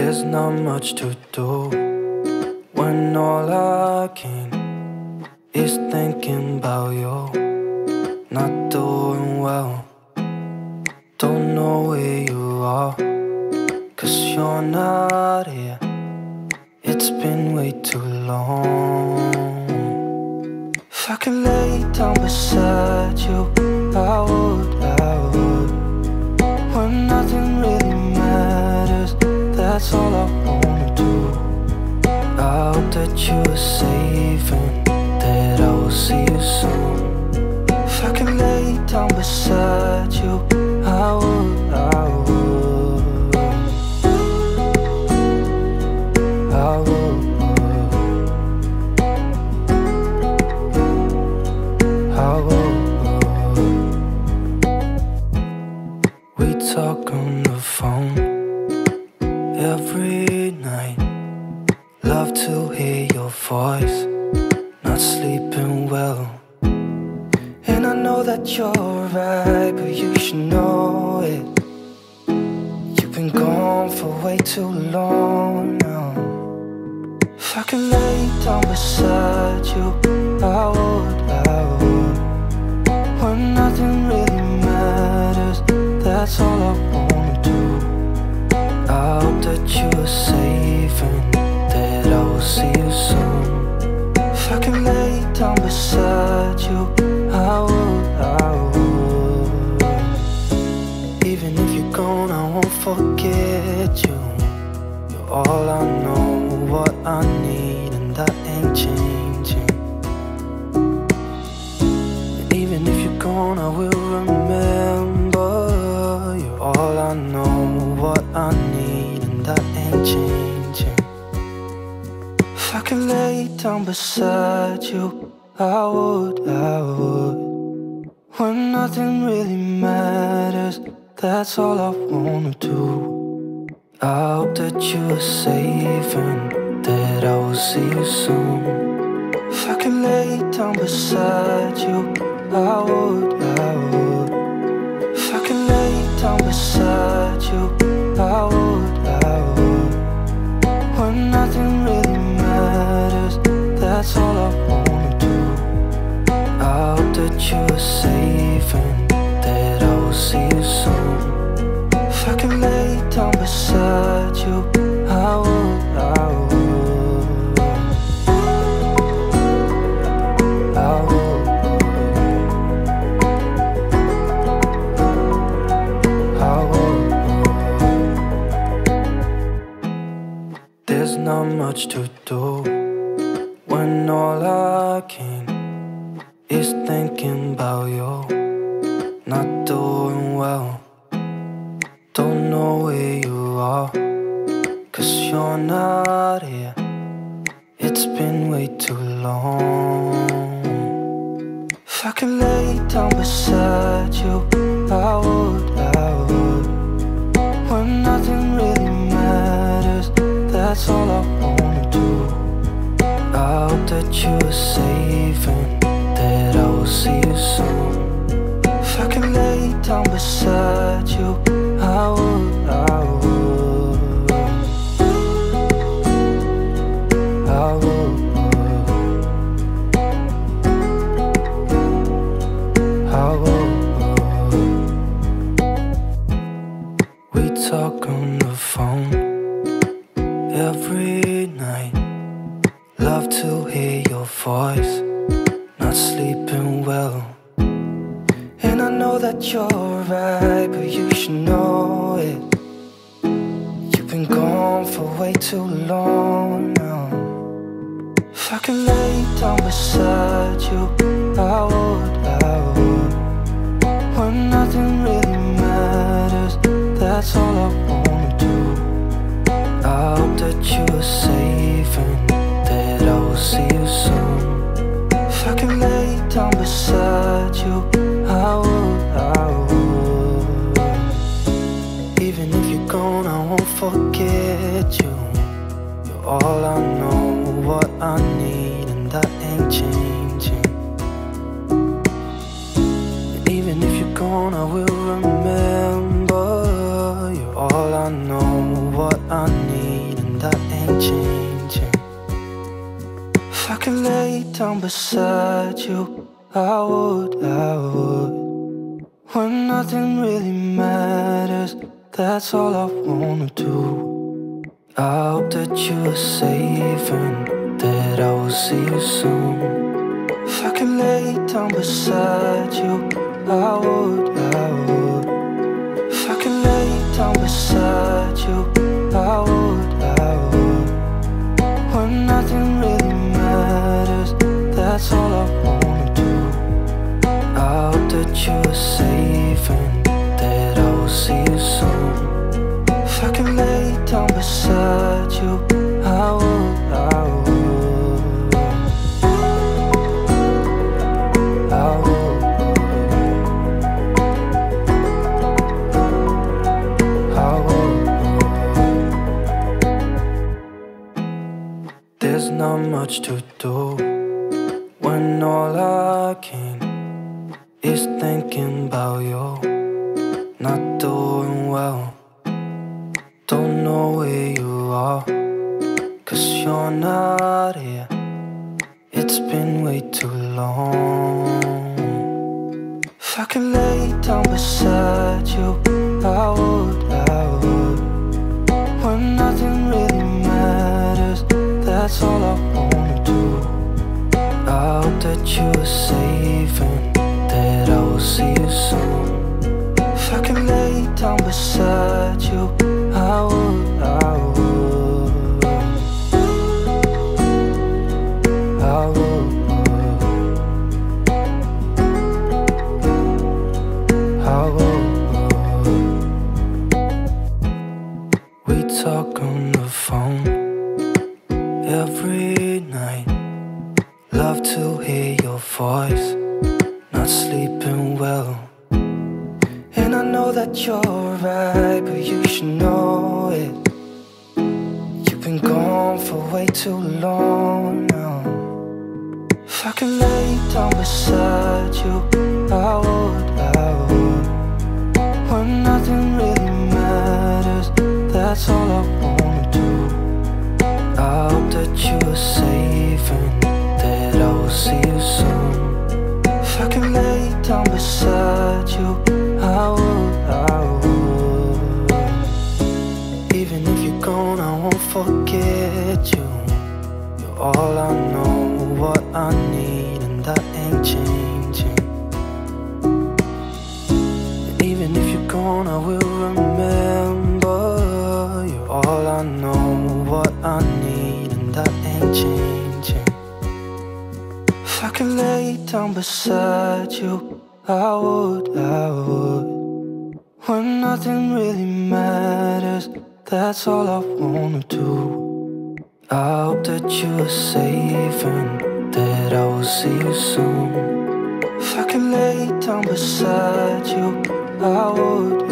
There's not much to do when all I can is thinking about you. Not doing well, don't know where you are, 'cause you're not here. It's been way too long. If I could lay down beside you, I would. When nothing really matters, that's all I wanna do. I hope that you are safe and that I will see you soon. If I could lay down beside you, I would. I would. We talk on the phone every night. Love to hear your voice. Not sleeping well, and I know that you're right, but you should know it. You've been gone for way too long now. If I could lay down beside you, I would. When nothing really matters, that's all I wanna do. I hope that you are safe and that I will see you soon. If I could lay down beside you, I would. Even if you're gone, I won't forget you. You're all I know, what I need, and that ain't changing. And even if you're gone, I will remember. You're all I know, what I need, and that ain't changing. If I could lay down beside you, I would. When nothing really matters, that's all I wanna do. I hope that you are safe and that I will see you soon. If I could lay down beside you, I would. If I could lay down beside you, I would. When nothing really matters, that's all I wanna do. I hope that you are safe and that I will see you soon. If I could lay down beside you, I would. There's not much to do when all I can is thinking about you. Not doing well, don't know where you are, 'cause you're not here. It's been way too long. If I could lay down beside you, I would. When nothing really matters, that's all I wanna do. I hope that you are safe and that I will see you soon. If I could lay down beside you, I would. I would. I would. We talk on the phone every night. Love to hear your voice. Not sleeping well, and I know that you're right, but you should know it. You've been gone for way too long now. If I could lay down beside you, I would. When nothing really matters, that's all I wanna do. I hope that you are safe and that I will see you soon. If I could lay down beside you, I would. Even if you're gone, I won't forget you. You're all I know, what I need, and that ain't changing. And even if you're gone, I will remember. You're all I know, what I need. changing. If I could lay down beside you, I would. When nothing really matters, that's all I wanna do. I hope that you are safe and that I will see you soon. If I could lay down beside you, I would. If I could lay down beside you, I would. When nothing really matters, that's all I wanna do. I hope that you are safe and that I will see you soon. If I could lay down beside you, I would. There's not much to do when all I can is thinking about you. Not doing well, don't know where you are, 'cause you're not here. It's been way too long. If I could lay down beside you, I would. When nothing really matters, that's all I wanna do. I hope that you are safe and that I will see you soon. If I could lay down beside you, I would. We talk on the phone every night. Love to hear your voice. Not sleeping well, and I know that you're right, but you should know it. You've been gone for way too long now. If I could lay down beside you, I would. When nothing really matters, that's all I wanna do. I hope that you are safe and that I will see you soon. If I could lay down beside you, I would. Even if you're gone, I won't forget you. You're all I know, what I need, and that ain't changing. And even if you're gone, I will remember. You're all I know, what I need, and that ain't changing. If I could lay down beside you, I would. When nothing really matters, that's all I wanna do. I hope that you are safe and that I will see you soon. If I could lay down beside you, I would.